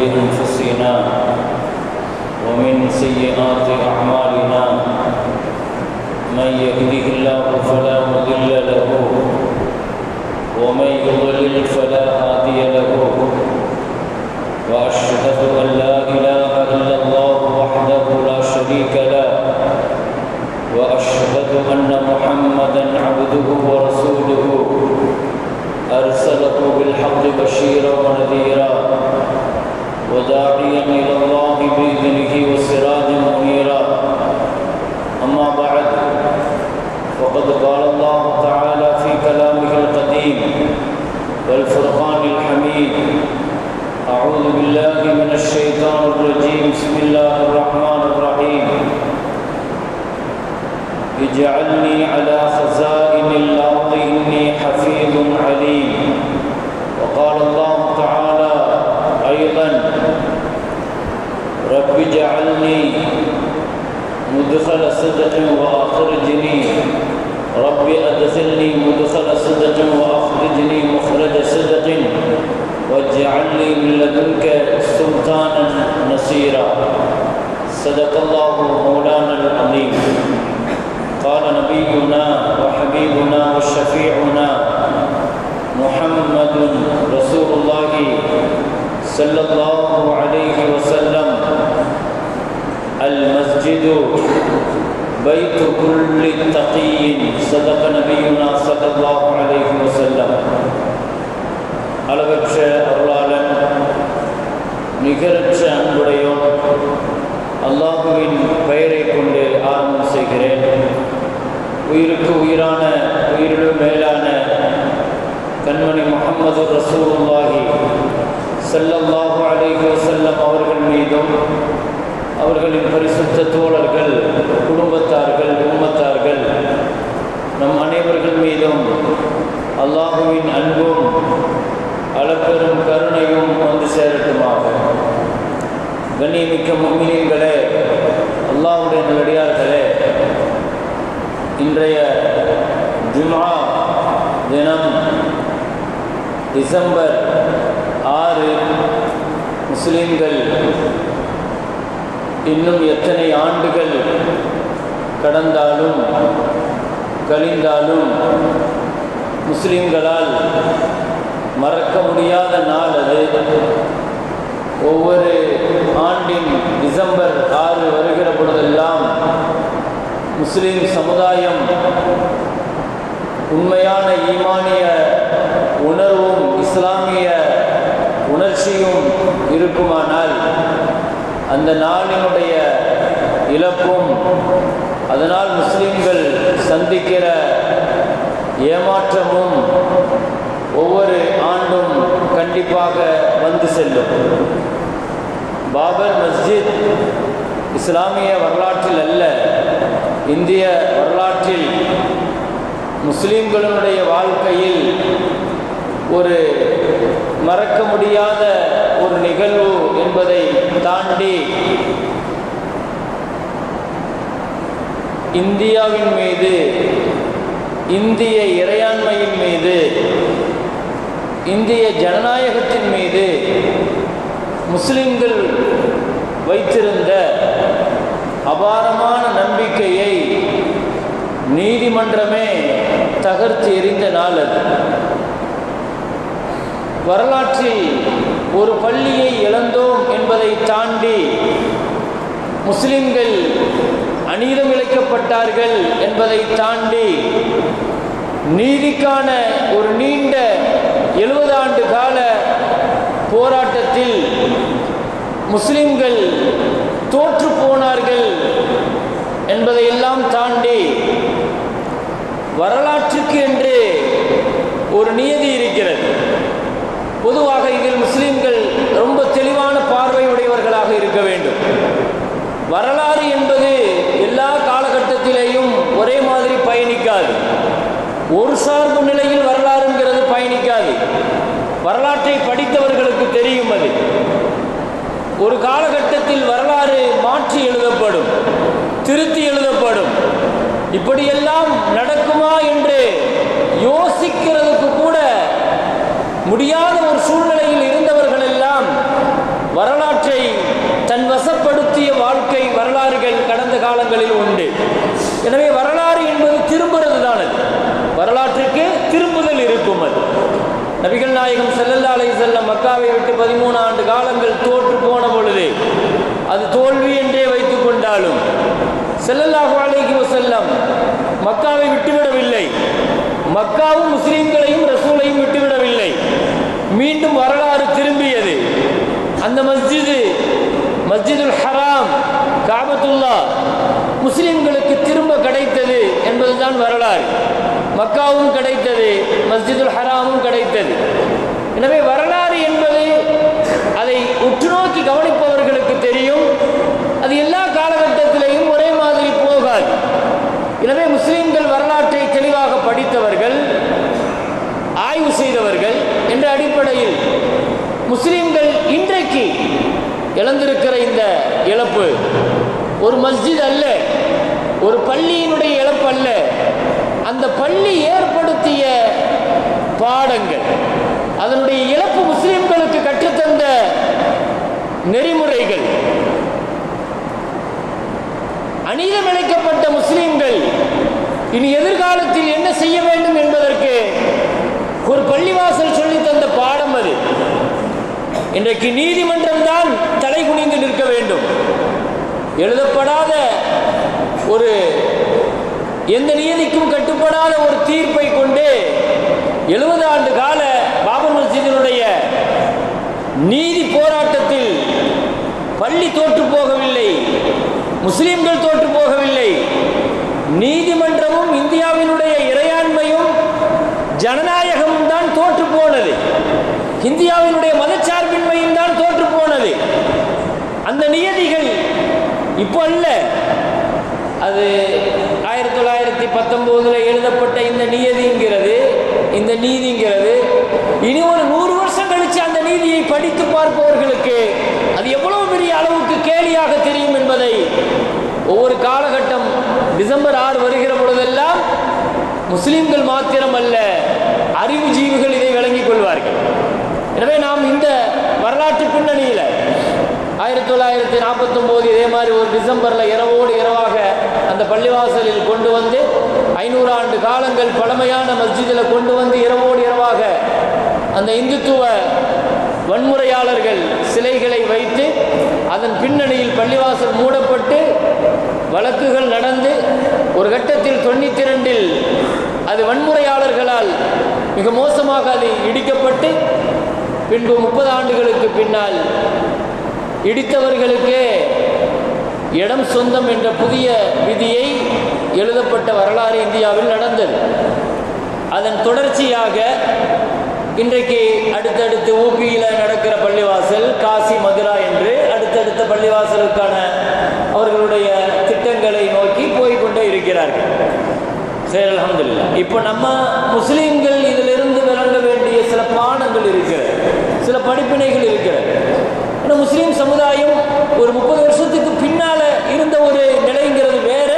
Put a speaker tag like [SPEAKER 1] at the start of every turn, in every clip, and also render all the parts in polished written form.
[SPEAKER 1] أنفسنا ومن سيئات أعمالنا من يهده الله فلا مضل له ومن يضلل فلا هادي له وأشهد أن لا إله إلا الله وحده لا شريك له وأشهد أن محمدًا عبده ورسوله أرسله بالحق بشيرا ونذيرا وداعيا إلى الله بإذنه وسراجا منيرا أما بعد فقد قال الله تعالى في كلامه القديم والفرقان الحميد أعوذ بالله من الشيطان الرجيم بسم الله الرحمن الرحيم اجعلني على خزائن الأرض إني حفيظ عليم وقال الله تعالى أيضا رب اجعلني مدخل صدق وأخرجني رب أدخلني مدخل صدق وأخرجني مخرج صدق واجعل لي من لدنك سلطانا نصيرا صدق الله مولانا العظيم قال نبينا وحبيبنا وشفيعنا محمد رسول الله صلى الله عليه وسلم المسجد بيت كل تقي صدق نبينا صلى الله عليه وسلم அளவற்ற அருளாளன் நிகரற்ற அன்புடையோன் அல்லாஹுவின் பெயரை கொண்டு ஆரம்பம் செய்கிறேன். உயிருக்கு உயிரான உயிரிலும் மேலான கண்மணி முஹம்மது ரசூலுல்லாஹி ஸல்லல்லாஹு அலைஹி வஸல்லம் அவர்கள் மீதும் அவர்களின் பரிசுத்த தோழர்கள், குடும்பத்தார்கள், உம்மத்தார்கள் நம் அனைவர்கள் மீதும் அல்லாஹுவின் அன்பும் அளப்பெரும் கருணையும் வந்து சேரட்டுமாக. கண்ணியமிக்க முஃமினீன்களே, அல்லாஹ்வுடைய நல்லடியார்களே, இன்றைய ஜும்ஆ தினம் டிசம்பர் 6. முஸ்லிம்கள் இன்னும் எத்தனை ஆண்டுகள் கடந்தாலும் கழிந்தாலும் முஸ்லிம்களால் மறக்க முடியாத நாள் அது. ஒவ்வொரு ஆண்டின் டிசம்பர் 6 வருகிற பொழுதெல்லாம் முஸ்லிம் சமுதாயம் உண்மையான ஈமானிய உணர்வும் இஸ்லாமிய உணர்ச்சியும் இருக்குமானால் அந்த நாளினுடைய இழப்பும் அதனால் முஸ்லிம்கள் சந்திக்கிற ஏமாற்றமும் ஒவ்வொரு ஆண்டும் கண்டிப்பாக வந்து செல்லும். பாபர் மஸ்ஜித் இஸ்லாமிய வரலாற்றில் அல்ல, இந்திய வரலாற்றில் முஸ்லிம்களுடைய வாழ்க்கையில் ஒரு மறக்க முடியாத ஒரு நிகழ்வு என்பதை தாண்டி இந்தியாவின் மீது, இந்திய இறையாண்மையின் மீது, இந்திய ஜனநாயகத்தின் மீது முஸ்லிம்கள் வைத்திருந்த அபாரமான நம்பிக்கையை நீதிமன்றமே தகர்த்து எறிந்த நாள் அது. வரலாற்றில் ஒரு பள்ளியை இழந்தோம் என்பதை தாண்டி முஸ்லிம்கள் அநீதம் இழைக்கப்பட்டார்கள் என்பதை தாண்டி நீதிக்கான ஒரு நீண்ட 70 ஆண்டு கால போராட்டத்தில் முஸ்லிம்கள் தோற்று போனார்கள் என்பதையெல்லாம் தாண்டி வரலாற்றுக்கு என்று ஒரு நியதி இருக்கிறது. பொதுவாக இதில் முஸ்லிம்கள் ரொம்ப தெளிவான பார்வையுடையவர்களாக இருக்க வேண்டும். வரலாறு என்பது எல்லா காலகட்டத்திலேயும் ஒரே மாதிரி பயணிக்காது. ஒரு சார்பு நிலையில் வரலாறுங்கிறது பயணிக்காது. வரலாற்றை படித்தவர்களுக்கு தெரியும். அது ஒரு காலகட்டத்தில் வரலாறு மாற்றி எழுதப்படும், திருத்தி எழுதப்படும். இப்படியெல்லாம் நடக்குமா என்று யோசிக்கிறதுக்கு கூட முடியாத ஒரு சூழ்நிலையில் இருந்தவர்கள் எல்லாம் வரலாற்றை தன் வசப்படுத்திய வாழ்க்கை வரலாறுகள் கடந்த காலங்களில் உண்டு. எனவே வரலாறு என்பது திரும்புறது தான். வரலாற்றுக்கு திரும்புதல் இருக்கும். அது நபிகள் நாயகம் ஸல்லல்லாஹு அலைஹி வஸல்லம் மக்காவை விட்டு 13 ஆண்டு காலங்கள் தோற்று போன பொழுது அது தோல்வி என்றே வைத்துக் கொண்டாலும் ஸல்லல்லாஹு அலைஹி வஸல்லம் மக்காவை விட்டுவிடவில்லை. மக்காவும் முஸ்லிம்களையும் ரசூலையும் விட்டுவிடவில்லை. மீண்டும் வரலாறு திரும்பியது. அந்த மஸ்ஜிதுல் ஹராம், காபத்துல்லா முஸ்லிம்களுக்கு திரும்ப கிடைத்தது என்பதுதான் வரலாறு. மக்காவும் கிடைத்தது, மஸ்ஜிதுல் ஹராமும் கிடைத்தது. எனவே வரலாறு என்பது அதை உற்று நோக்கி கவனிப்பவர்களுக்கு தெரியும். அது எல்லா காலகட்டத்திலேயும் ஒரே மாதிரி போகாது. எனவே முஸ்லிம்கள் வரலாற்றை தெளிவாக படித்தவர்கள், ஆய்வு செய்தவர்கள் என்ற அடிப்படையில் முஸ்லிம்கள் இன்றைக்கு இழந்திருக்கிற இந்த இழப்பு ஒரு மஸ்ஜித் அல்ல, ஒரு பள்ளியினுடைய இழப்பு அல்ல. அந்த பள்ளி ஏற்படுத்திய பாடங்கள், அதனுடைய இழப்பு முஸ்லிம்களுக்கு கற்றுத்தந்த நெறிமுறைகள், அநீதம் இழைக்கப்பட்ட முஸ்லிம்கள் இனி எதிர்காலத்தில் என்ன செய்ய வேண்டும் என்பதற்கு ஒரு பள்ளிவாசல் சொல்லி தந்த பாடம் அது. இன்றைக்கு நீதிமன்றம் தான் தலை குனிந்து நிற்க வேண்டும். எழுதப்படாத ஒரு எந்த நீதிக்கும் கட்டுப்படாத ஒரு தீர்ப்பை கொண்டு 70 ஆண்டு கால பாபர் மஸ்ஜிதினுடைய நீதி போராட்டத்தில் பள்ளி தோற்று போகவில்லை, முஸ்லிம்கள் தோற்று போகவில்லை. நீதிமன்றமும் இந்தியாவினுடைய இறையாண்மையும் ஜனநாயகமும் தான் தோற்று போனது. இந்தியாவினுடைய மதச்சார்பின்மையும் தான் தோற்று போனது. அந்த நியதிகள் இப்போ அல்ல, அது 1919 எழுதப்பட்ட இந்த நீதிங்கிறது இனி ஒரு 100 வருஷம் கழிச்சு அந்த நீதியை படித்து பார்ப்பவர்களுக்கு அது எவ்வளவு பெரிய அளவுக்கு கேலியாக தெரியும் என்பதை ஒவ்வொரு காலகட்டம் டிசம்பர் 6 வருகிற பொழுதெல்லாம் முஸ்லிம்கள் மாத்திரம் அல்ல, அறிவுஜீவிகள் இதை விளங்கிக் கொள்வார்கள். எனவே நாம் இந்த வரலாற்று பின்னணியில் 1949 இதே மாதிரி ஒரு டிசம்பரில் இரவோடு இரவாக அந்த பள்ளிவாசலில் கொண்டு வந்து 500 ஆண்டு காலங்கள் பழமையான மஸ்ஜிதில் கொண்டு வந்து இரவோடு இரவாக அந்த இந்துத்துவ வன்முறையாளர்கள் சிலைகளை வைத்து அதன் பின்னணியில் பள்ளிவாசல் மூடப்பட்டு வழக்குகள் நடந்து ஒரு கட்டத்தில் 92 அது வன்முறையாளர்களால் மிக மோசமாக அது இடிக்கப்பட்டு பின்பு 30 ஆண்டுகளுக்கு பின்னால் இடித்தவர்களுக்கே இடம் சொந்தம் என்ற புதிய விதியை எழுதப்பட்ட வரலாறு இந்தியாவில் நடந்தது. அதன் தொடர்ச்சியாக இன்றைக்கு அடுத்தடுத்து ஊபியில் நடக்கிற பள்ளிவாசல், காசி, மதுரா என்று அடுத்தடுத்த பள்ளிவாசலுக்கான அவர்களுடைய திட்டங்களை நோக்கி போய்கொண்டே இருக்கிறார்கள். சரி, அல்ஹம்துலில்லாஹ். இப்போ நம்ம முஸ்லீம்கள் இதிலிருந்து விளங்க வேண்டிய சில பாடங்கள் இருக்கிறது, சில படிப்பினைகள் இருக்கிறது. ஏன்னா முஸ்லீம் சமுதாயம் ஒரு 30 வருஷத்துக்கு பின்னால இருந்த ஒரு நிலைங்கிறது வேற.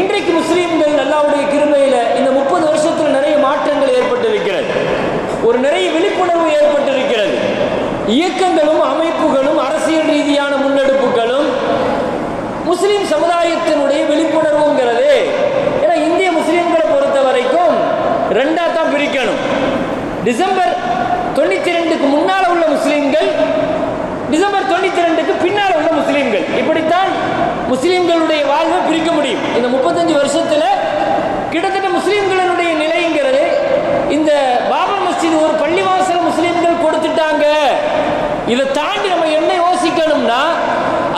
[SPEAKER 1] இன்றைக்கு முஸ்லீம்கள் அல்லாஹ்வுடைய கிருபையில இந்த 30 வருஷத்துல நிறைய மாற்றங்கள் ஏற்பட்டிருக்கிறது. ஒரு நிறைய விழிப்புணர்வு ஏற்பட்டிருக்கிறது. இயக்கங்களும் அமைப்புகளும் அரசியல் ரீதியான முன்னெடுப்புகளும் முஸ்லீம் சமுதாயத்தினுடைய விழிப்புணர்வுங்கிறது. ஏன்னா இந்திய முஸ்லீம்களை பொறுத்த வரைக்கும் 2ஆ தான் பிரிக்கணும். டிசம்பர் 92க்கு முன்னால உள்ள முஸ்லீம்கள், டிசம்பர் 92க்கு பின்னால் உள்ள முஸ்லீம்கள், இப்படித்தான் முஸ்லீம்களுடைய வாழ்வை பிரிக்க முடியும். இந்த 35 வருஷத்துல கிட்டத்தட்ட முஸ்லீம்களுடைய நிலைங்கிறது, இந்த பாபர் மஸ்ஜித் ஒரு பள்ளிவாசல் முஸ்லீம்கள் கொடுத்துட்டாங்க. இதை தாண்டி நம்ம என்ன யோசிக்கணும்னா,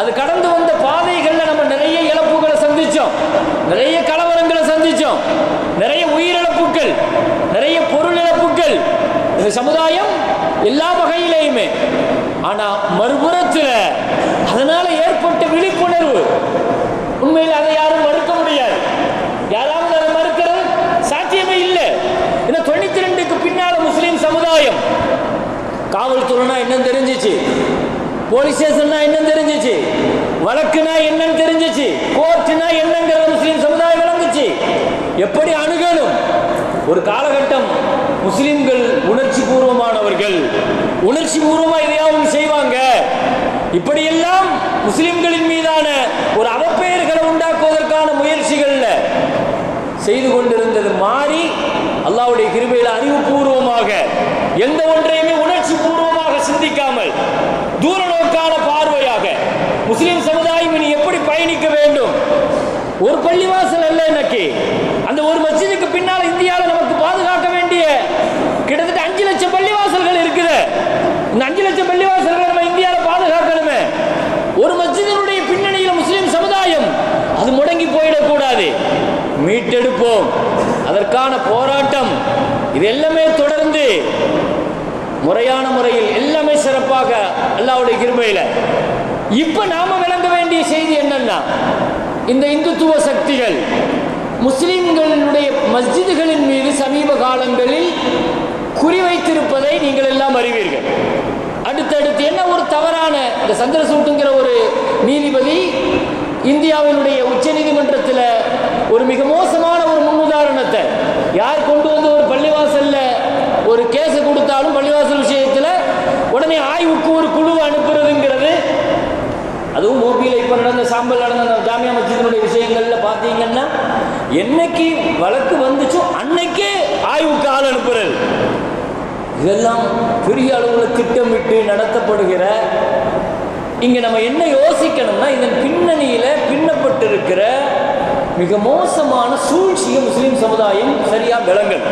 [SPEAKER 1] அது கடந்து வந்த பாதைகள்ல நம்ம நிறைய இழப்புகளை சந்திச்சோம், நிறைய கலவரங்களை சந்திச்சோம், நிறைய உயிரிழப்புகள், நிறைய பொருள் இழப்புகள் இந்த சமுதாயம் எல்லா வகையிலையுமே. ஆனா மறுபுறத்தில் அதனால ஏற்பட்ட விழிப்புணர்வு உண்மையில் அதை யாரும் மறுக்க முடியாது. யாராவது அதை மறுக்கிறது சாத்தியமே இல்லை. ஏன்னா 92க்கு பின்னால முஸ்லீம் சமுதாயம் காவல்துறைனா என்னன்னு தெரிஞ்சிச்சு, போலீஸ் ஸ்டேஷன்னா என்னன்னு தெரிஞ்சிச்சு, வழக்குனா என்னன்னு தெரிஞ்சிச்சு, கோர்ட்டுனா என்னங்கிறத முஸ்லீம் சமுதாயம் விளங்குச்சு. எப்படி அணுகணும்? ஒரு காலகட்டம் முஸ்லிம்கள் உணர்ச்சி பூர்வமானவர்கள், உணர்ச்சி பூர்வமா எதையாவது செய்வாங்க, இப்படியெல்லாம் முஸ்லிம்களின் மீதான ஒரு அவப்பெயர்களை உண்டாக்குவதற்கான முயற்சிகள்ல செய்து கொண்டிருந்தது மாறி அல்லாஹ்வுடைய கிருபையில் அறிவுபூர்வமாக எந்த ஒன்றையுமே உணர்ச்சி பூர்வமாக சிந்திக்காமல் தூர நோக்கான பார்வையாக முஸ்லிம் சமுதாயம் இனி எப்படி பயணிக்க வேண்டும். ஒரு பள்ளிவாசல் அல்ல, இன்னைக்கு அந்த ஒரு மஸ்ஜிதுக்கு பின்னால் இந்தியாவில் நமக்கு பாதுகாக்க வேண்டிய கிட்டத்தட்ட 5 லட்சம் பள்ளிவாசல்கள் இருக்குது. இந்த 5 லட்சம் பள்ளிவாசல்களை நம்ம இந்தியாவில் பாதுகாக்கணுமே. ஒரு மஸ்ஜிதினுடைய பின்னணியில் முஸ்லிம் சமுதாயம் அது முடங்கி போயிடக்கூடாது. மீட்டெடுப்போம், அதற்கான போராட்டம் இது எல்லாமே தொடர்ந்து முறையான முறையில் எல்லாமே சிறப்பாக அல்லாஹ்வுடைய கிருபையில. இப்ப நாம விளங்க வேண்டிய செய்தி என்னன்னா, இந்த இந்துத்துவ சக்திகள் முஸ்லிம்களுடைய மஸ்ஜிதுகளின் மீது சமீப காலங்களில் குறிவைத்திருப்பதை நீங்கள் எல்லாம் அறிவீர்கள். அடுத்தடுத்து என்ன ஒரு தவறான, இந்த சந்திரசூட்டுங்கிற ஒரு நீதிபதி இந்தியாவினுடைய உச்ச நீதிமன்றத்தில் ஒரு மிக மோசமான ஒரு முன்னுதாரணத்தை, யார் கொண்டு வந்து ஒரு பள்ளிவாசல்ல ஒரு கேஸ் கொடுத்தாலும் பள்ளிவாசல் விஷயத்தில் உடனே ஆய்வுக்கு ஒரு குழு அனுப்புறதுங்கிறது, அதுவும் மோபியில் இப்போ நடந்த சாம்பல் நடந்த ஜாமியா மஸ்ஜிதினுடைய விஷயங்கள்ல பார்த்தீங்கன்னா என்னைக்கு வழக்கு வந்துச்சோ அன்னைக்கே ஆய்வுக்கு ஆள் அனுப்புறது. இதெல்லாம் பெரிய அளவில் திட்டமிட்டு நடத்தப்படுகிற. இங்க நம்ம என்ன யோசிக்கணும்னா, இதன் பின்னணியில பின்னப்பட்டிருக்கிற மிக மோசமான சூழ்ச்சியை முஸ்லிம் சமுதாயம் சரியா விளங்கல்.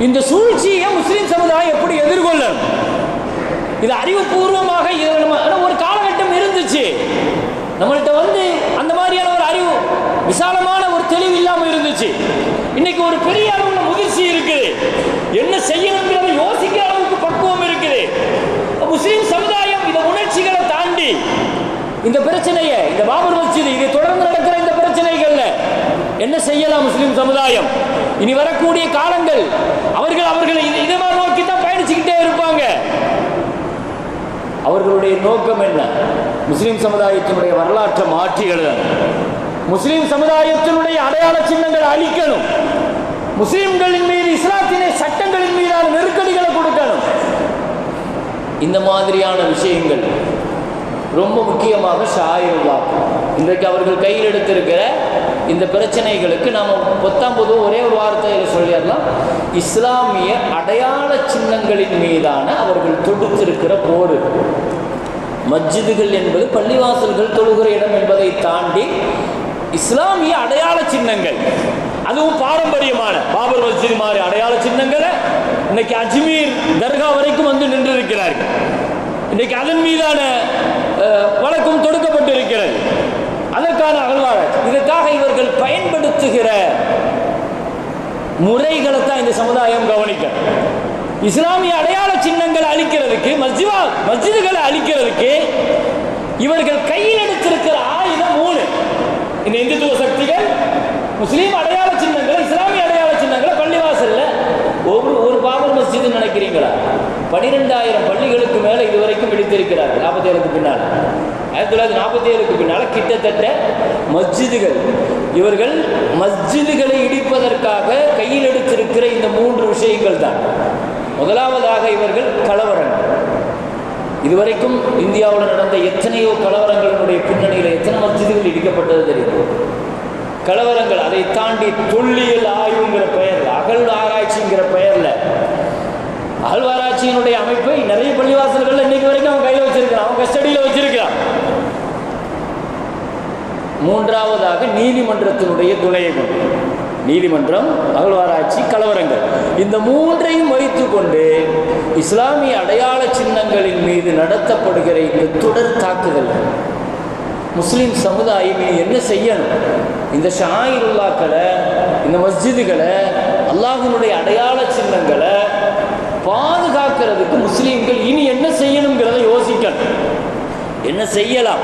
[SPEAKER 1] இந்த சூழ்ச்சியை முஸ்லிம் சமுதாயம் எப்படி எதிர்கொள்ளணும், இது அறிவுபூர்வமாக ஒரு காலகட்டம் இருந்துச்சு. நம்மள்கிட்ட அந்த மாதிரியான ஒரு அறிவு, விசாலமான ஒரு தெளிவு இல்லாமல் இருந்துச்சு. இன்னைக்கு ஒரு பெரிய அளவுல முதிர்ச்சி இருக்குது, என்ன செய்யணுங்கிறத யோசிக்கிற அளவுக்கு பக்குவம் இருக்குது. முஸ்லிம் சமுதாயம் இந்த உணர்ச்சிகளை தாண்டி இந்த பிரச்சனையை, இந்த பாபர் மஸ்ஜித், இதை தொடர்ந்து நடக்கிற இந்த பிரச்சனைகள்ல என்ன செய்யலாம் முஸ்லிம் சமுதாயம்? இனி வரக்கூடிய காலங்கள் அவர்கள் இதை நோக்கி தான் பயணிச்சுக்கிட்டே இருப்பாங்க. அவர்களுடைய நோக்கம் என்ன? முஸ்லிம் சமுதாயத்தினுடைய வரலாற்றை மாற்றி எழுதணும், முஸ்லிம் சமுதாயத்தினுடைய அடையாள சின்னங்களை அழிக்கணும், முஸ்லிம்களின் மீது இஸ்லாத்தினை சட்டங்களின் மீதான நெருக்கடிகளை கொடுக்கணும். இந்த மாதிரியான விஷயங்கள் ரொம்ப முக்கியமாக ஷாயிருல்லா இன்றைக்கு அவர்கள் கையில் எடுத்திருக்கிற இந்த பிரச்சனைகளுக்கு நாம் பொத்தாம்பது ஒரே ஒரு வார்த்தையில் சொல்லிடலாம், இஸ்லாமிய அடையாள சின்னங்களின் மீதான அவர்கள் தொடுத்திருக்கிற போர். மஸ்ஜிதுகள் என்பது பள்ளிவாசல்கள் தொழுகிற இடம் என்பதை தாண்டி இஸ்லாமிய அடையாள சின்னங்கள், அதுவும் பாரம்பரியமான பாபர் மஸ்ஜித் மாதிரி அடையாள சின்னங்களை இன்னைக்கு அஜ்மீர் தர்கா வரைக்கும் வந்து நின்றிருக்கிறார்கள். இன்னைக்கு அதன் மீதான வழக்கம் தொடுக்கப்பட்டிருக்கிறது. அதற்கான அகழ்வாராய்ச்சி, இதற்காக இவர்கள் பயன்படுத்துகிற முறைகளை தான் இந்த சமுதாயம் கவனிக்கும். இஸ்லாமிய அடையாள சின்னங்களை அழிக்கிறதுக்கு, மஸ்ஜிதுகளை அழிக்கிறதுக்கு இவர்கள் கையில் எடுத்திருக்கிற ஆயுதம் 3. இந்த இந்துத்துவ சக்திகள் முஸ்லீம் அடையாள சின்னங்களை, இஸ்லாமிய அடையாள சின்னங்களை பள்ளிவாசல்ல ஒரு பாபர் மஸ்ஜித் நினைக்கிறீங்களா? 12,000 பள்ளிகளுக்கு மேல இதுவரைக்கும் இடித்திருக்கிறார்கள். 47க்கு பின்னால், 1947க்கு பின்னால கிட்டத்தட்ட மஸ்ஜிதுகள், இவர்கள் மஸ்ஜிதுகளை இடிப்பதற்காக கையில் எடுத்திருக்கிற இந்த 3 விஷயங்கள் தான். முதலாவதாக இவர்கள் கலவரங்கள். இதுவரைக்கும் இந்தியாவில் நடந்த எத்தனையோ கலவரங்களினுடைய பின்னணியில் எத்தனை மஸ்ஜிதுகள் இடிக்கப்பட்டது தெரியும். கலவரங்கள், அதை தாண்டி தொல்லியல் ஆய்வுங்கிற பெயர்ல, அகழ் ஆராய்ச்சிங்கிற பெயர்ல, அகழ்வாராய்ச்சியினுடைய அமைப்பை நிறைய பள்ளிவாசல்கள் இன்னைக்கு வரைக்கும் அவன் கையில் வச்சிருக்கிறான், அவன் கஸ்டடியில் வச்சிருக்கிறான். மூன்றாவதாக நீதிமன்றத்தினுடைய துணையை கொண்டு, நீதிமன்றம், அகழ்வாராய்ச்சி, கலவரங்கள், இந்த 3ஐயும் வைத்துக் கொண்டு இஸ்லாமிய அடையாள சின்னங்களின் மீது நடத்தப்படுகிற இந்த தொடர் தாக்குதல் முஸ்லிம் சமுதாயம் என்ன செய்யணும்? இந்த ஷாயிருல்லாக்களை, இந்த மஸ்ஜிதுகளை, அல்லாஹ்வினுடைய அடையாள சின்னங்களை பாதுகாக்கிறதுக்கு முஸ்லீம்கள் இனி என்ன செய்யணுங்கிறத யோசிக்கணும். என்ன செய்யலாம்?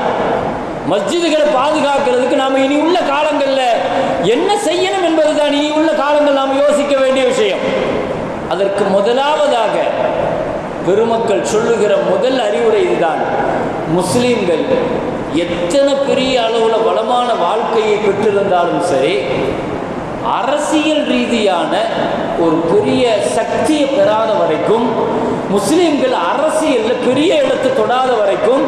[SPEAKER 1] மஸ்ஜிதுகளை பாதுகாக்கிறதுக்கு நாம் இனி உள்ள காலங்களில் என்ன செய்யணும் என்பதுதான் இனி உள்ள காலங்கள் நாம் யோசிக்க வேண்டிய விஷயம். அதற்கு முதலாவதாக பெருமக்கள் சொல்லுகிற முதல் அறிவுரை இதுதான். முஸ்லீம்கள் எத்தனை பெரிய அளவில் வளமான வாழ்க்கையை பெற்றிருந்தாலும் சரி, அரசியல் ரீதியான ஒரு பெரிய சக்தியை பெறாத வரைக்கும், முஸ்லீம்கள் அரசியலில் பெரிய இடத்தை தொடாத வரைக்கும்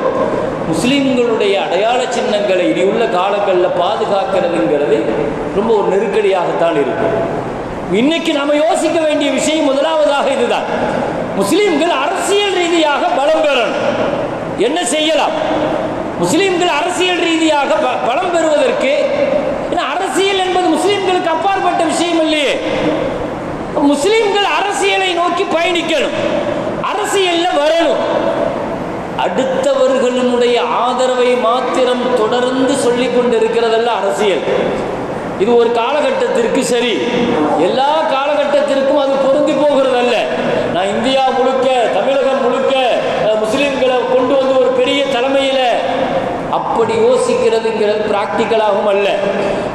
[SPEAKER 1] முஸ்லீம்களுடைய அடையாள சின்னங்களை இனி உள்ள காலங்களில் பாதுகாக்கிறதுங்கிறது ரொம்ப ஒரு நெருக்கடியாகத்தான் இருக்கும். இன்னைக்கு நாம் யோசிக்க வேண்டிய விஷயம் முதலாவதாக இதுதான். முஸ்லீம்கள் அரசியல் ரீதியாக பலம் பெறணும். என்ன செய்யலாம்? முஸ்லீம்கள் அரசியல் ரீதியாக பலம் பெறுவதற்கு, அரசியல் என்பது முஸ்லீம்களுக்கு அப்பாற்பட்ட விஷயம் இல்லையே. முஸ்லீம்கள் அரசியலை நோக்கி பயணிக்கணும், அரசியல்ல வரணும். அடுத்தவர்களுடைய ஆதரவை மாத்திரம் தொடர்ந்து சொல்லிக் கொண்டிருக்கிறதல்ல அரசியல். இது ஒரு காலகட்டத்திற்கு சரி, எல்லா காலகட்டத்திற்கும் அது பொருந்தி போகிறதல்ல. நான் இந்தியா முழுக்க, தமிழகம் முழுக்க முஸ்லீம்களை கொண்டு வந்து ஒரு பெரிய தலைமையில் அப்படி யோசிக்கிறதுங்கிறது பிராக்டிக்கலாகவும் அல்ல.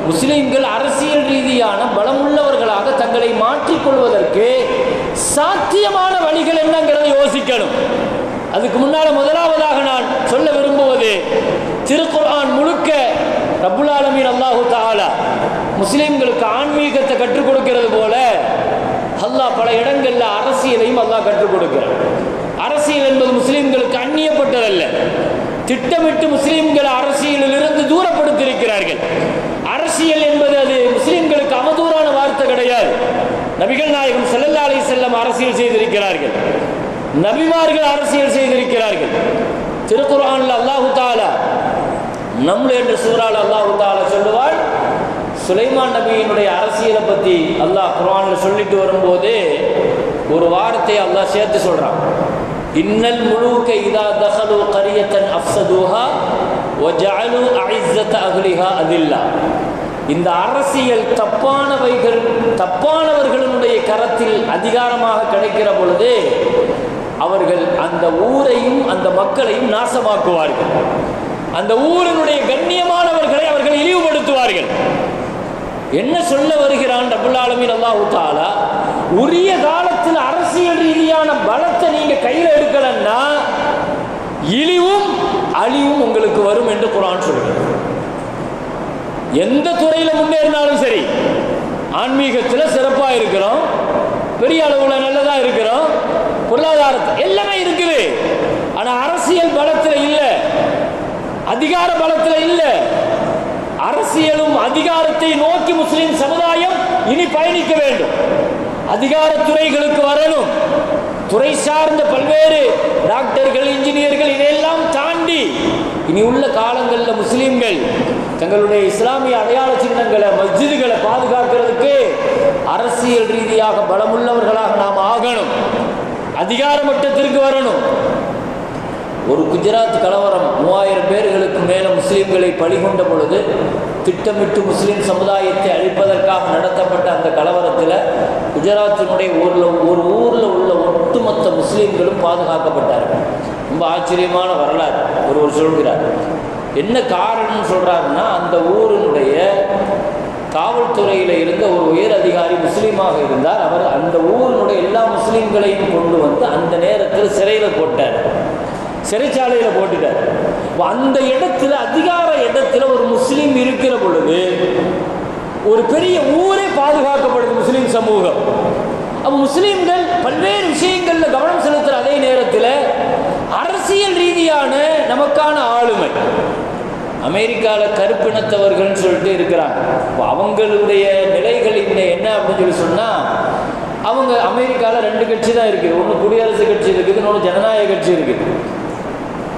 [SPEAKER 1] முஸ்லீம்கள் அரசியல் ரீதியான பலமுள்ளவர்களாக தங்களை மாற்றிக்கொள்வதற்கு சாத்தியமான வழிகள் என்னங்கிறத யோசிக்கணும். அதுக்கு முன்னால் முதலாவதாக நான் சொல்ல விரும்புவது, திருக்குர்ஆன் முழுக்க ரப்புல் ஆலமீன் அல்லாஹு தஆலா முஸ்லீம்களுக்கு ஆன்மீகத்தை கற்றுக் கொடுக்கிறது போல அல்லாஹ் பல இடங்களில் அரசியலையும் அல்லாஹ் கற்றுக் கொடுக்கிறார். அரசியல் என்பது முஸ்லீம்களுக்கு அந்நியப்பட்டதல்ல. திட்டமிட்டு முஸ்லீம்களை அரசியலில் இருந்து தூரப்படுத்தியிருக்கிறார்கள். அரசியல் என்பது அது முஸ்லீம்களுக்கு அவதூறான வார்த்தை கிடையாது. நபிகள் நாயகம் ஸல்லல்லாஹு அலைஹி வஸல்லம் அரசியல் செய்திருக்கிறார்கள், நபிமார்கள் அரசியல் செய்திருக்கிறார்கள். திருக்குர்ஆனில் அல்லாஹு தஆலா நம்ல் என்ற சூறால அல்லாஹு தஆலா சொல்லுவாள், சுலைமான் நபியினுடைய அரசியலை பற்றி அல்லாஹ் குர்ஆனில் சொல்லிட்டு வரும்போது ஒரு வார்த்தையை அல்லாஹ் சேர்த்து சொல்கிறான். இன்னல் முலூக இதா தஹலு கரியத்தன் அஃப்ஸதுஹா வஜஅலு அஇஸ்ஸத அஹ்லிஹா அதில்லா. இந்த அரசியல் தப்பானவர்களுடைய கரத்தில் அதிகாரமாக கிடைக்கிற பொழுது அவர்கள் அந்த ஊரையும் அந்த மக்களையும் நாசமாக்குவார்கள். அந்த ஊரினுடைய கண்ணியமானவர்களை அவர்கள் இழிவுபடுத்துவார்கள். என்ன சொல்ல வருகிறான் ரப்புல் ஆலமீன் அல்லாஹு தஆலா? உரிய காலத்தில் அரசியல் ரீதியான பலத்தை நீங்க கையில் எடுக்கலன்னா இழிவும் அழிவும் உங்களுக்கு வரும் என்று குர்ஆன் சொல்கிறது. எந்த துறையில் முன்னேறினாலும் சரி, ஆன்மீகத்தில் சிறப்பாக இருக்கிறோம், பெரிய அளவில் நல்லதாக இருக்கிறோம், பொருளாதாரத்தில் எல்லாமே இருக்குது. ஆனால் அரசியல் பலத்தில் இல்லை, அதிகார பலத்தில் இல்லை. அரசியலும் அதிகாரத்தை நோக்கி முஸ்லிம் சமுதாயம் இனி பயணிக்க வேண்டும். அதிகார துறைகளுக்கு வரணும். துறை சார்ந்த பல்வேறு டாக்டர்கள், இன்ஜினியர்கள் இதையெல்லாம் தாண்டி இனி உள்ள காலங்களில் முஸ்லீம்கள் தங்களுடைய இஸ்லாமிய அடையாள சின்னங்களை, மஸ்ஜிதுகளை பாதுகாக்கிறதுக்கு அரசியல் ரீதியாக பலமுள்ளவர்களாக நாம் ஆகணும். அதிகார மட்டத்திற்கு வரணும். ஒரு குஜராத் கலவரம் 3000 பேர்களுக்கு மேலே முஸ்லீம்களை பலிகொண்ட பொழுது திட்டமிட்டு முஸ்லீம் சமுதாயத்தை அழிப்பதற்காக நடத்தப்பட்ட அந்த கலவரத்தில் குஜராத்தினுடைய ஒரு ஊரில் உள்ள ஒட்டுமொத்த முஸ்லீம்களும் பாதுகாக்கப்பட்டார்கள். ரொம்ப ஆச்சரியமான வரலாறு. ஒருவர் சொல்கிறார், என்ன காரணம்னு சொல்கிறாருன்னா, அந்த ஊரினுடைய காவல்துறையில் இருந்த ஒரு உயர் அதிகாரி முஸ்லீமாக இருந்தார். அவர் அந்த ஊரினுடைய எல்லா முஸ்லீம்களையும் கொண்டு வந்து அந்த நேரத்தில் சிறையில் போட்டார், சிறைச்சாலையில் போட்டுட்டார். அந்த இடத்துல, அதிகார இடத்துல ஒரு முஸ்லீம் இருக்கிற பொழுது ஒரு பெரிய ஊரே பாதுகாக்கப்படுது, முஸ்லீம் சமூகம். அப்போ முஸ்லீம்கள் பல்வேறு விஷயங்களில் கவனம் செலுத்துகிற அதே நேரத்தில் அரசியல் ரீதியான நமக்கான ஆளுமை, அமெரிக்காவில் கருப்பினத்தவர்கள்னு சொல்லிட்டு இருக்கிறாங்க. இப்போ அவங்களுடைய நிலைகள் என்ன அப்படின்னு சொல்லி சொன்னால், அவங்க அமெரிக்காவில் 2 கட்சி தான் இருக்குது. ஒன்று குடியரசு கட்சி இருக்குது, இன்னொன்று ஜனநாயக கட்சி இருக்குது.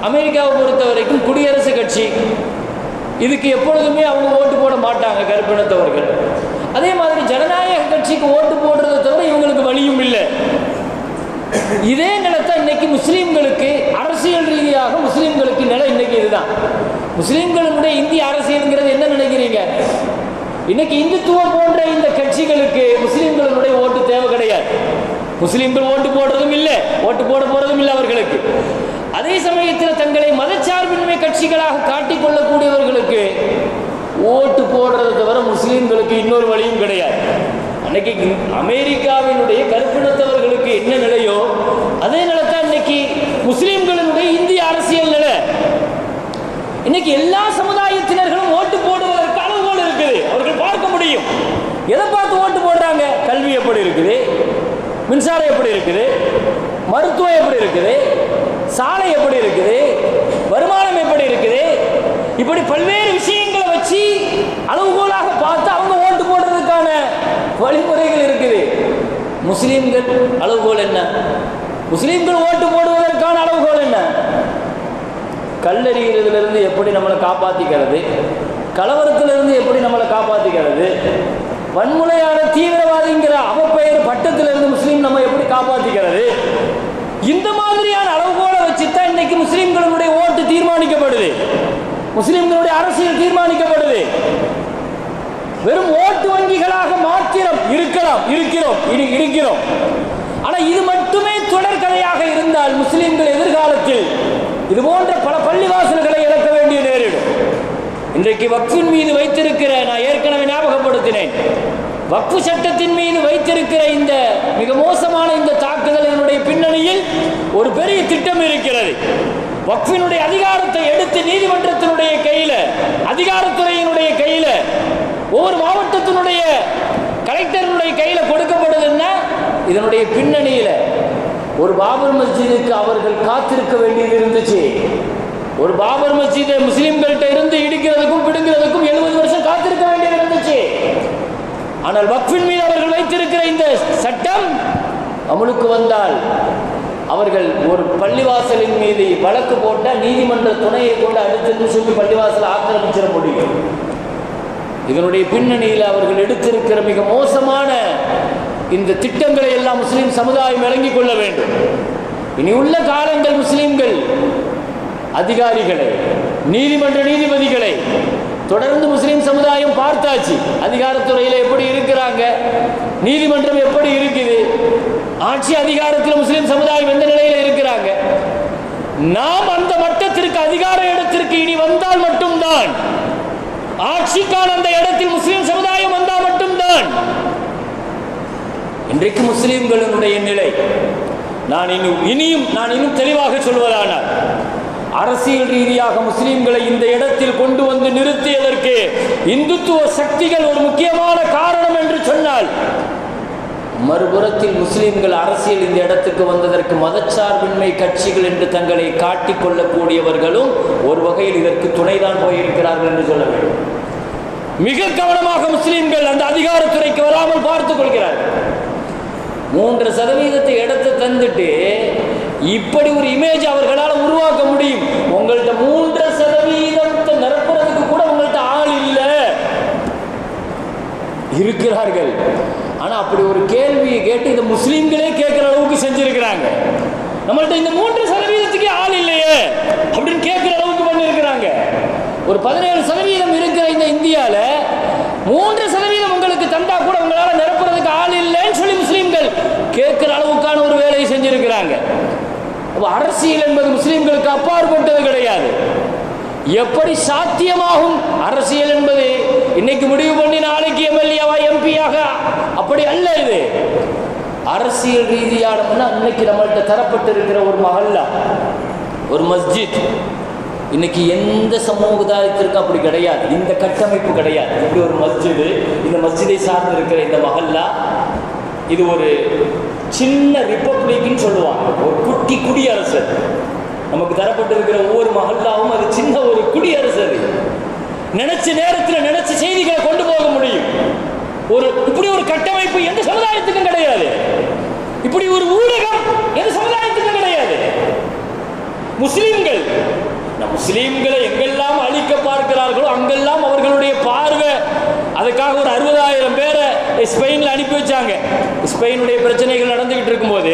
[SPEAKER 1] அமெரிக்காவை பொறுத்த வரைக்கும் குடியரசு கட்சி இதுக்கு எப்பொழுதுமே அவங்க ஓட்டு போட மாட்டாங்க, கருப்பினத்தவர்கள். அதே மாதிரி ஜனநாயக கட்சிக்கு ஓட்டு போடுறதை தவிர இவங்களுக்கு வழியும் இல்லை. இதே நிலத்தை இன்னைக்கு முஸ்லீம்களுக்கு அரசியல் ரீதியாக முஸ்லீம்களுக்கு நிலை இன்னைக்கு இதுதான். முஸ்லீம்களுடைய இந்திய அரசியல்ங்கிறது என்ன நினைக்கிறீங்க? இன்னைக்கு இந்துத்துவம் போன்ற இந்த கட்சிகளுக்கு முஸ்லீம்களுடைய ஓட்டு தேவை கிடையாது. முஸ்லீம்கள் ஓட்டு போடுறதும் இல்லை, ஓட்டு போட போறதும் இல்லை அவர்களுக்கு. அதே சமயத்தில் தங்களை மதச்சார்பின்மை கட்சிகளாக காட்டிக்கொள்ளக்கூடியவர்களுக்கு ஓட்டு போடுறதை தவிர முஸ்லீம்களுக்கு இன்னொரு வழியும் கிடையாது. அன்னைக்கு அமெரிக்காவினுடைய கருப்பினத்தவர்களுக்கு என்ன நிலையோ அதே நிலைத்தான் இன்னைக்கு முஸ்லீம்களுடைய இந்திய அரசியல் நிலை. இன்னைக்கு எல்லா சமுதாயத்தினர்களும் ஓட்டு போடுவதற்கு அளவுகோல் இருக்குது. அவர்கள் பார்க்க முடியும். எதை பார்த்து ஓட்டு போடுறாங்க? கல்வி எப்படி இருக்குது, மின்சாரம் எப்படி இருக்குது, மருத்துவம் எப்படி இருக்குது, சாலை எப்படி இருக்குது, வருமானம் எப்படி இருக்குது, இப்படி பல்வேறு விஷயங்களை வச்சு அளவுகோலாக பார்த்து அவங்க ஓட்டு போடுறதுக்கான வழிமுறைகள் இருக்குது. முஸ்லீம்கள் அளவுகோல் என்ன? முஸ்லீம்கள் ஓட்டு போடுவதற்கான அளவுகோல் என்ன? கல்லறிகிறதுலேருந்து எப்படி நம்மளை காப்பாற்றிக்கிறது, கலவரத்திலிருந்து எப்படி நம்மளை காப்பாற்றிக்கிறது, வன்முறையான தீவிரவாதிங்கிற அவப்பெயர் பட்டத்திலிருந்து முஸ்லீம் நம்ம எப்படி காப்பாற்றிக்கிறது, இந்த மாதிரியான அளவுகோலை வச்சுதான் இன்னைக்கு முஸ்லீம்களுடைய ஓட்டு தீர்மானிக்கப்படுது, முஸ்லீம்களுடைய அரசியல் தீர்மானிக்கப்படுது. வெறும் ஓட்டு வங்கிகளாக மாத்திரம் இருக்கிறோம். ஆனா இது மட்டுமே தொடர்கதையாக இருந்தால் முஸ்லீம்கள் எதிர்காலத்தில் இது போன்ற பல பள்ளிவாசல்களை இழக்க வேண்டிய நேரிடும். இன்றைக்கு வக்ஃபின் மீது வைத்திருக்கிற, நான் ஏற்கனவே ஞாபகப்படுத்தினேன், வக்ஃபு சட்டத்தின் மீது வைத்திருக்கிற இந்த மிக மோசமான இந்த தாக்குதலினுடைய பின்னணியில் ஒரு பெரிய திட்டம் இருக்கிறது. வக்ஃபினுடைய அதிகாரத்தை எடுத்து நீதிமன்றத்தினுடைய கையில, அதிகாரத்துறையினுடைய கையில, ஒவ்வொரு மாவட்டத்தினுடைய கலெக்டருடைய கையில கொடுக்கப்படுதுன்னா இதனுடைய பின்னணியில ஒரு பாபர் மஸ்ஜிதுக்கு அவர்கள் காத்திருக்க வேண்டியது இருந்துச்சு. ஒரு பாபர் மஸ்ஜிதை முஸ்லிம்கள்ட்ட இருந்து இடிக்கிறதுக்கும் பிடுங்கிறதுக்கும் 70 வருஷம் காத்திருக்க வேண்டியது இருந்துச்சு. ஆனால் வக்ஃபின் மீது அவர்கள் வைத்திருக்கிற இந்த சட்டம் அமலுக்கு வந்தால் அவர்கள் ஒரு பள்ளிவாசலின் மீது வழக்கு போட்டால் நீதிமன்ற துணையை கொண்டு அடுத்த சொல்லி பள்ளிவாசலை ஆக்கிரமிச்சிட முடியும். இதனுடைய பின்னணியில் அவர்கள் எடுத்திருக்கிற மிக மோசமான இந்த திட்டங்களை எல்லாம் முஸ்லிம் சமுதாயம் விளங்கிக் கொள்ள வேண்டும். இனி உள்ள காலங்கள் முஸ்லிம்கள் அதிகாரிகளை, நீதிமன்ற நீதிபதிகளை தொடர்ந்து முஸ்லிம் சமுதாயம் பார்த்தாச்சு. அதிகாரத்துறையில் எப்படி இருக்கிறாங்க, நீதிமன்றம் எப்படி இருக்குது, ஆட்சி அதிகாரத்தில் முஸ்லிம் சமுதாயம் எந்த நிலையில் இருக்கிறாங்க. நாம் அந்த மட்டத்திற்கு அதிகார இடத்திற்கு இனி வந்தால் மட்டும்தான், ஆட்சிக்கான அந்த இடத்தில் முஸ்லிம் சமுதாயம் வந்தால் மட்டும்தான். இன்றைக்கு முஸ்லிம்களுடைய நிலை நான் இன்னும் தெளிவாக சொல்வதானால், அரசியல் ரீதியாக முஸ்லிம்களை இந்த இடத்தில் கொண்டு வந்து நிறுத்தியதற்கு இந்துத்துவ சக்திகள் ஒரு முக்கியமான காரணம் என்று சொன்னால், மறுபுறத்தில் முஸ்லிம்கள் அரசியல் இந்த இடத்துக்கு வந்ததற்கு மதச்சார்பின்மை கட்சிகள் என்று தங்களை காட்டிக் கொள்ளக்கூடியவர்களும் ஒரு வகையில் இதற்கு துணைதான் போயிருக்கிறார்கள் என்று சொல்ல வேண்டும். மிக கவனமாக முஸ்லிம்கள் அந்த அதிகாரத்துறைக்கு வராமல் பார்த்துக் கொள்கிறார்கள். 3% இடத்தை தந்துட்டு இப்படி ஒரு இமேஜ் அவர்களால் உருவாக்க முடியும். உங்கள்கிட்ட 3% நிரப்புறதுக்கு கூட உங்கள்கிட்ட ஆள் இல்லை இருக்கிறார்கள். ஆனா அப்படி ஒரு கேள்வியை கேட்டு இந்த முஸ்லிம்களே கேட்கிற அளவுக்கு செஞ்சிருக்கிறாங்க. நம்மள்ட்ட இந்த 3%க்கு ஆள் இல்லையே அப்படின்னு கேட்கிற அளவுக்கு பண்ணிருக்கிறாங்க. ஒரு 17% இருக்கிற இந்த இந்தியால 3% உங்களுக்கு தந்தா கூட உங்களால நிரப்புறதுக்கு ஆள் இல்லைன்னு சொல்லி முஸ்லிம்கள் கேட்கிற அளவுக்கான ஒரு வேலையை செஞ்சிருக்கிறாங்க. அரசியல் என்பது முஸ்லிம்களுக்கு அப்பாற்பட்டது கிடையாது. எப்படி சாத்தியமாகும் அரசியல் என்பது இன்னைக்கு முடிவு பண்ணி நாளைக்கு எம்எல்ஏவா எம்பியாக அப்படி அல்ல. இது அரசியல் ரீதியான இன்னைக்கு நம்மள்கிட்ட தரப்பட்டு இருக்கிற ஒரு மஹல்லா, ஒரு மஸ்ஜித், இன்னைக்கு எந்த சமூகத்திற்கும் அப்படி கிடையாது. இந்த கட்டமைப்பு கிடையாது. இப்படி ஒரு மஸ்ஜிது, இந்த மஸ்ஜிதை சார்ந்து இருக்கிற இந்த மஹல்லா, இது ஒரு சின்ன ரிப்பப்ளிக்னு சொல்லுவாங்க, ஒரு குட்டி குடியரசர். நமக்கு தரப்பட்டு இருக்கிற ஒவ்வொரு மஹல்லாவும் அது சின்ன ஒரு குடியரசர். நினைச்ச நேரத்தில் நினைச்ச செய்திகளை கொண்டு போக முடியும். இப்படி ஒரு கட்டமைப்பு எந்த சமுதாயத்துக்கும் கிடையாது. இப்படி ஒரு ஊடகம் எந்த சமுதாயத்துக்கும் கிடையாது. முஸ்லிம்களை எங்கெல்லாம் அழிக்க பார்க்கிறார்களோ அங்கெல்லாம் அவர்களுடைய பார்வை. அதுக்காக ஒரு 60,000 பேரை ஸ்பெயின்ல அனுப்பி வச்சாங்க. ஸ்பெயினுடைய பிரச்சனைகள் நடந்துகிட்டு இருக்கும்போது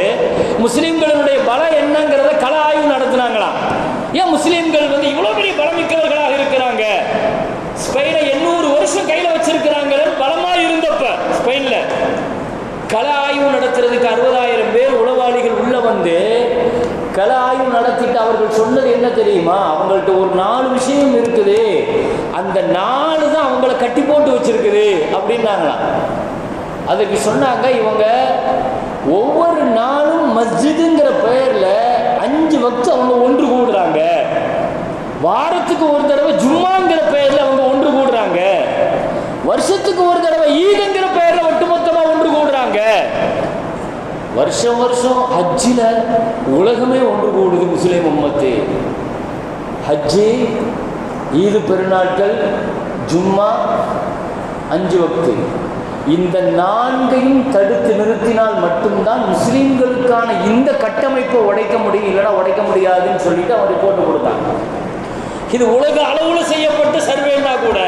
[SPEAKER 1] முஸ்லிம்களுடைய பலம் என்னங்கிறத கள ஆய்வு நடத்தினாங்களாம். ஏன் முஸ்லிம்கள் இவ்வளவு பெரிய பலமிக்கவர்களாக இருக்கிறாங்க, ஸ்பெயினை 800 வருஷம் கையில வச்சிருக்கிறாங்க, பலமா இருந்தப்ப ஸ்பெயின்ல கள ஆய்வு நடத்துறதுக்கு 60,000 பேர் உளவாளிகள் உள்ள வந்து கள ஆய்வு நடத்திட்டு அவர்கள் சொன்னது என்ன தெரியுமா? அவங்கள்ட்ட ஒரு 4 விஷயம் இருக்குது, அந்த 4 தான் அவங்கள கட்டி போட்டு வச்சிருக்குது அப்படின்னாங்களாம். அதுக்கு சொன்னாங்க, இவங்க ஒவ்வொரு நாளும் மஸ்ஜிதுங்கிற பெயர்ல 5 வக்த் அவங்க ஒன்று கூடுறாங்க, வாரத்துக்கு ஒரு தடவை ஜும்மாங்கிற பெயர்ல அவங்க ஒன்று கூடுறாங்க, வருஷத்துக்கு ஒரு தடவை ஈதுங்கிற பெயர்ல ஒட்டுமொத்தமா ஒன்று கூடுறாங்க, வருஷம் வருஷம் ஹஜ்ஜில உலகமே ஒன்று கூடுது. முஸ்லிம் உம்மத்து ஹஜ்ஜு, ஈது பெருநாட்கள், ஜும்மா, 5 வக்து, இந்த 4ஐயும் தடுத்து நிறுத்தினால் மட்டும்தான் முஸ்லீம்களுக்கான இந்த கட்டமைப்பை உடைக்க முடியும், இல்லைன்னா உடைக்க முடியாதுன்னு சொல்லிட்டு அவர் ரிப்போர்ட் கொடுத்தாங்க. இது உலக அளவில் செய்யப்பட்ட சர்வேனா கூட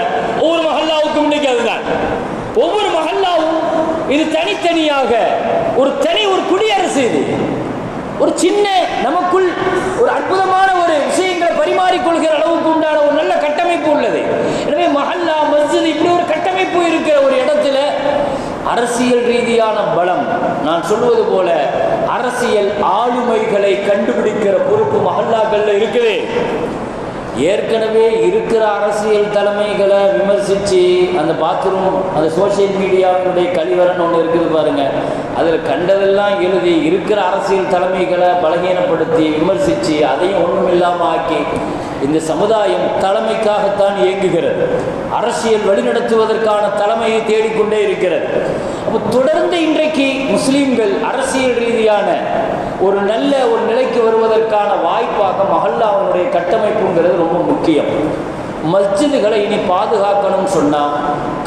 [SPEAKER 1] ஒவ்வொரு மஹல்லாவுக்கும் இன்னைக்கு அதுதான். ஒவ்வொரு மஹல்லாவும் இது தனித்தனியாக ஒரு குடியரசு. இது ஒரு சின்ன நமக்குள் ஒரு அற்புதமான ஒரு விஷயங்களை பரிமாறிக்கொள்கிற அளவுக்கு உண்டான ஒரு நல்ல கட்டமைப்பு உள்ளது. எனவே மஹல்லா, மஸ்ஜித் இப்படி ஒரு கட்டமைப்பு இருக்கிற ஒரு இடத்துல அரசியல் ரீதியான பலம், நான் சொல்வது போல அரசியல் ஆளுமைகளை கண்டுபிடிக்கிற பொறுப்பு மஹல்லாக்கள்ல இருக்குது. ஏற்கனவே இருக்கிற அரசியல் தலைமைகளை விமர்சித்து அந்த பாத்ரூம், அந்த சோசியல் மீடியாவினுடைய கழிவறைன்னு ஒன்று இருக்குது பாருங்க, அதில் கண்டதெல்லாம் எழுதி இருக்கிற அரசியல் தலைமைகளை பலகீனப்படுத்தி விமர்சித்து அதையும் ஒன்றுமில்லாமல் ஆக்கி இந்த சமுதாயம் தலைமைக்காகத்தான் இயங்குகிறது. அரசியல் வழிநடத்துவதற்கான தலைமையை தேடிக்கொண்டே இருக்கிறது. அப்போ தொடர்ந்து இன்றைக்கு முஸ்லீம்கள் அரசியல் ரீதியான ஒரு நல்ல ஒரு நிலைக்கு வருவதற்கான வாய்ப்பாக மஹல்லாவினுடைய கட்டமைப்புங்கிறது ரொம்ப முக்கியம். மஸ்ஜிதுகளை இனி பாதுகாக்கணும்னு சொன்னால்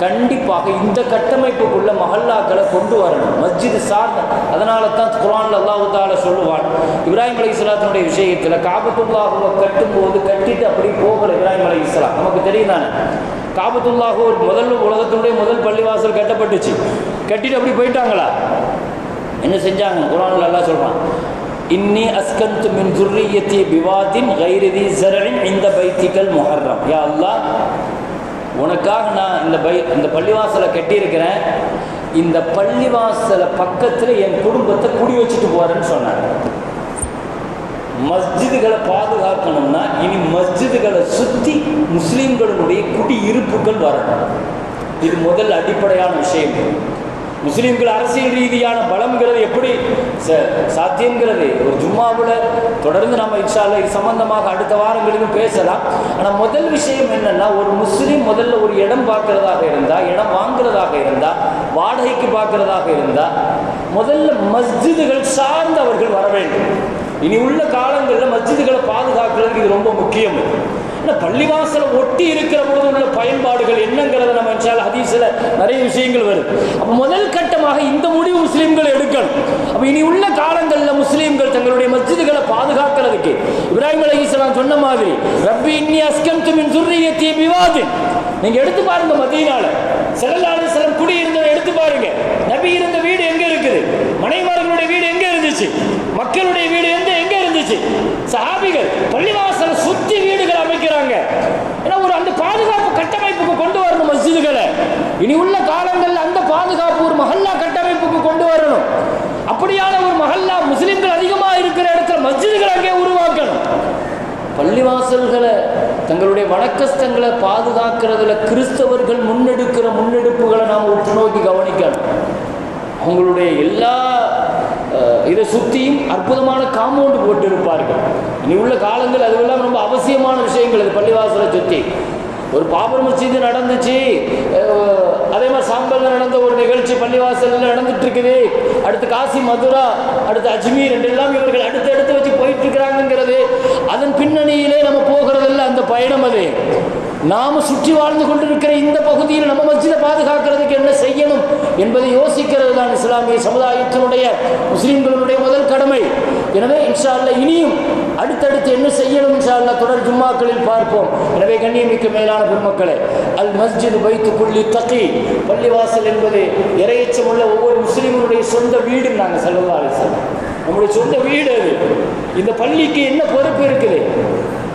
[SPEAKER 1] கண்டிப்பாக இந்த கட்டமைப்புக்குள்ள மஹல்லாக்களை கொண்டு வரணும். மஸ்ஜிது சார்ந்த, அதனால தான் குர்ஆன்ல அல்லாஹ் தஆலா சொல்லுவான், இப்ராஹிம் அலைஹிஸ்ஸலாத்துடைய விஷயத்தில் காபத்துல்லாஹுவை கட்டும்போது கட்டிட்டு அப்படி போகல இப்ராஹிம் அலைஹிஸ்ஸலாம். நமக்கு தெரியும் தானே, காபத்துல்லாஹு உலகத்தினுடைய முதல் பள்ளிவாசல் கட்டப்பட்டுச்சு. கட்டிட்டு அப்படி போயிட்டாங்களா? என்ன செஞ்சாங்க? குர்ஆன்ல அல்லாஹ் சொல்றான், இன்னி அஸ்கன்து மின் ذُرِّيَّتِي بِوَادٍ غَيْرِ ذِي زَرْعٍ عِندَ بَيْتِكَ الْمُحَرَّمِ. யா அல்லாஹ், உனக்காக நான் இந்த பள்ளிவாசலை கட்டியிருக்கிறேன், இந்த பள்ளிவாசலை பக்கத்தில் என் குடும்பத்தை குடி வச்சுட்டு போறேன்னு சொன்னாங்க. மஸ்ஜிதுகளை பாதுகாக்கணும்னா இனி மஸ்ஜிதுகளை சுற்றி முஸ்லீம்களுடைய குடியிருப்புகள் வரணும். இது முதல் அடிப்படையான விஷயம். முஸ்லீம்கள் அரசியல் ரீதியான பலம்ங்கிறது எப்படி சாத்தியங்கிறது ஒரு ஜும்மாவில் தொடர்ந்து நம்ம இன்ஷா அல்லாஹ் இது சம்பந்தமாக அடுத்த வாரங்களிலும் பேசலாம். ஆனால் முதல் விஷயம் என்னன்னா, ஒரு முஸ்லீம் முதல்ல ஒரு இடம் பார்க்கறதாக இருந்தால், இடம் வாங்குறதாக இருந்தால், வாடகைக்கு பார்க்கறதாக இருந்தால், முதல்ல மஸ்ஜிதுகள் சார்ந்து அவர்கள் வர வேண்டும். இனி உள்ள காலங்களில் மஸ்ஜிதுகளை பாதுகாக்கிறதுக்கு இது ரொம்ப முக்கியம். பள்ளிவாசலை ஒட்டி இருக்கிற போது உள்ள பயன்பாடுகள் என்னங்கிறத நம்ம ஹதீஸ்ல நிறைய விஷயங்கள் வருது. அப்ப முதல் கட்டமாக இந்த முடிவு முஸ்லீம்கள் எடுக்கணும். அப்ப இனி உள்ள காலங்களில் முஸ்லீம்கள் தங்களுடைய மஸ்ஜிதுகளை பாதுகாக்கிறதுக்கு இப்ராஹிம் அலைஹிஸ்ஸலாம் சொன்ன மாதிரி ரப்பி இன்னி அஸ்கன்து மின் ذُرِّيَّتِي بِوَادٍ, நீங்க எடுத்து பாருங்க, மதீனால ஸல்லல்லாஹு அலைஹி வஸல்லம் குடி இருந்ததை எடுத்து பாருங்க. நபி இருந்த வீடு எங்க இருக்குது? மனைவிமார்களுடைய வீடு எங்க இருந்துச்சு? மக்களுடைய வீடு எங்க இருந்துச்சு? சஹாபிகள் பள்ளிவாசலை சுத்தி வீடுகள் அமைக்கிறாங்க. ஏன்னா ஒரு அந்த பாதுகாப்பு கட்டமைப்புக்கு கொண்டு வரணும் மஸ்ஜிதுகளை. இனி உள்ள காலங்களில் அந்த பாதுகாப்பு ஒரு மஹல்லா கட்டமைப்புக்கு கொண்டு வரணும். அப்படியான ஒரு மஹல்லா முஸ்லிம்கள் அதிகமாக இருக்கிற இடத்துல மஸ்ஜிதுகளை அங்கே உருவாக்கணும். பள்ளிவாசல்களை தங்களுடைய வணக்கஸ்தங்களை பாதுகாக்கிறதுல கிறிஸ்தவர்கள் முன்னெடுக்கிற முன்னெடுப்புகளை நாம் உற்று நோக்கி கவனிக்கணும். அவங்களுடைய எல்லா இதை சுற்றியும் அற்புதமான காம்பவுண்டு போட்டு இருப்பார்கள். இனி உள்ள காலங்கள் அதுவெல்லாம் ரொம்ப அவசியமான விஷயங்கள். இது பள்ளிவாசலை சுற்றி ஒரு பாபர் மஸ்ஜிது நடந்துச்சு, அதே மாதிரி சாம்பல்ல நடந்த ஒரு நிகழ்ச்சி பள்ளிவாசலில் நடந்துட்டு இருக்குது. அடுத்து காசி, மதுரா, அடுத்து அஜ்மீர் என்றெல்லாம் இவர்கள் அடுத்து வச்சு போயிட்டு இருக்கிறாங்கிறது அதன் பின்னணியிலே நம்ம போகிறதில்ல. அந்த பயணம் அது நாம சுற்றி வாழ்ந்து கொண்டிருக்கிற இந்த பகுதியில் நம்ம மஸ்ஜிதை பாதுகாக்கிறதுக்கு என்ன செய்யணும் என்பதை யோசிக்கிறது தான் இஸ்லாமிய சமுதாயத்தினுடைய முஸ்லிம்களுடைய முதல் கடமை. எனவே இன்ஷா அல்லாஹ் இனியும் அடுத்தடுத்து என்ன செய்யணும் இன்ஷா அல்லாஹ் தொடர் ஜும்மாக்களில் பார்ப்போம். எனவே கண்ணியமிக்க மேலான பெருமக்களே, அல் மஸ்ஜித் பைத்து குல்லி தகி, பள்ளிவாசல் என்பது இறையச்சம் உள்ள ஒவ்வொரு முஸ்லிம்களுடைய சொந்த வீடு. நாங்கள் ஸல்லல்லாஹு அலைஹி வஸல்லம் நம்முடைய சொந்த வீடு அது. இந்த பள்ளிக்கு என்ன பொறுப்பு இருக்குது?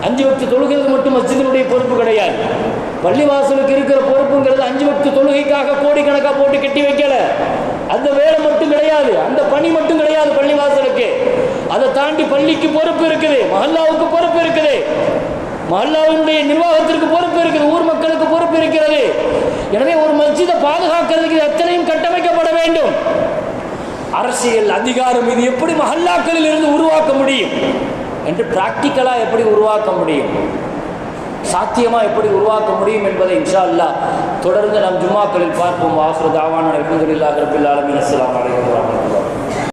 [SPEAKER 1] 5 வக்து தொழுகிறது மட்டும் மஸ்ஜிதினுடைய பொறுப்பு கிடையாது. பள்ளிவாசலுக்கு இருக்கிற பொறுப்புங்கிறது 5 வக்து தொழுகைக்காக கோடிக்கணக்காக போட்டு கட்டி வைக்கல. அந்த வேலை மட்டும் கிடையாது, அந்த பணி மட்டும் கிடையாது பள்ளிவாசலுக்கு. அதை தாண்டி பள்ளிக்கு பொறுப்பு இருக்குது, மஹல்லாவுக்கு பொறுப்பு இருக்குது, மஹல்லாவினுடைய நிர்வாகத்திற்கு பொறுப்பு இருக்குது, ஊர் மக்களுக்கு பொறுப்பு இருக்கிறது. எனவே ஒரு மஸ்ஜிதை பாதுகாக்கிறதுக்கு எத்தனையும் கட்டமைக்கப்பட வேண்டும். அரசியல் அதிகாரம் இது எப்படி மஹல்லாக்களில் இருந்து உருவாக்க முடியும் என்று பிராக்டிக்கலாக எப்படி உருவாக்க முடியும், சாத்தியமாக எப்படி உருவாக்க முடியும் என்பதை இன்ஷா அல்லாஹ் தொடர்ந்து நம் ஜும்மாக்களில் பார்ப்போம். ஆஃபிரு தாவானா அல்ஹம்துலில்லாஹி ரப்பில் ஆலமீன். அஸ்ஸலாமு அலைக்கும்.